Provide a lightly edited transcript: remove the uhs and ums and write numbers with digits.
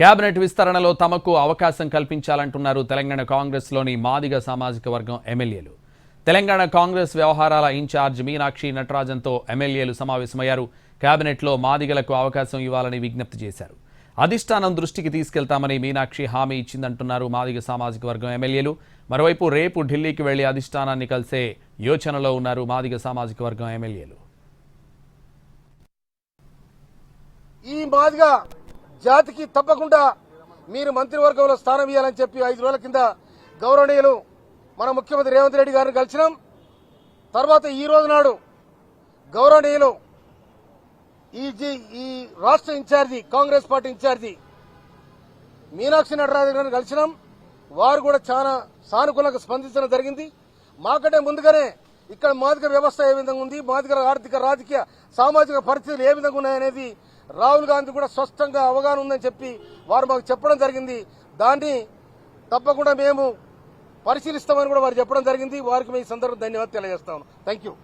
Cabinet విస్తరణలో తమకు అవకాశం కల్పించాలంటున్నారు తెలంగాణ కాంగ్రెస్లోని మాదిగ సామాజిక వర్గం ఎమ్మెల్యేలు. తెలంగాణ కాంగ్రెస్ వ్యవహారాల ఇన్ఛార్జ్ మీనాక్షి నటరాజన్తో ఎమ్మెల్యేలు సమావేశమయ్యారు. కేబినెట్లో మాదిగలకు అవకాశం ఇవ్వాలని విజ్ఞప్తి చేశారు. అధిష్టానం దృష్టికి తీసుకెళ్తామని మీనాక్షి హామీ ఇచ్చిందంటున్నారు మాదిగ సామాజిక వర్గం ఎమ్మెల్యేలు. మరోవైపు రేపు ఢిల్లీకి వెళ్లి అధిష్టానాన్ని కలిసే యోచనలో ఉన్నారు మాదిగ సామాజిక వర్గం ఎమ్మెల్యేలు. ఈ మాదిగ జాతికి తప్పకుండా మీరు మంత్రివర్గంలో స్థానం ఇవ్వాలని చెప్పి 5 రోజుల కింద గౌరవనీయులు మన ముఖ్యమంత్రి రేవంత్ రెడ్డి గారిని కలిసినాం. తర్వాత ఈ రోజు నాడు గౌరవనీయులు ఈ రాష్ట్ర incharge Congress party incharge Meenakshi Natarajan గారిని కలిసినాం. వారు కూడా చాలా సానుకూలంగా స్పందించడం జరిగింది. మాకంటే ముందుగానే ఇక్కడ మాదిగ వ్యవస్థ ఏ విధంగా ఉంది, మాదిగ ఆర్థిక రాజకీయ సామాజిక పరిస్థితులు ఏ విధంగా ఉన్నాయనేది రాహుల్ గాంధీ కూడా స్పష్టంగా అవగాహన ఉందని చెప్పి వారు మాకు చెప్పడం జరిగింది. దాన్ని తప్పకుండా మేము పరిశీలిస్తామని కూడా వారు చెప్పడం జరిగింది. వారికి మీ సందర్భంగా ధన్యవాదాలు తెలియజేస్తాను. Thank you.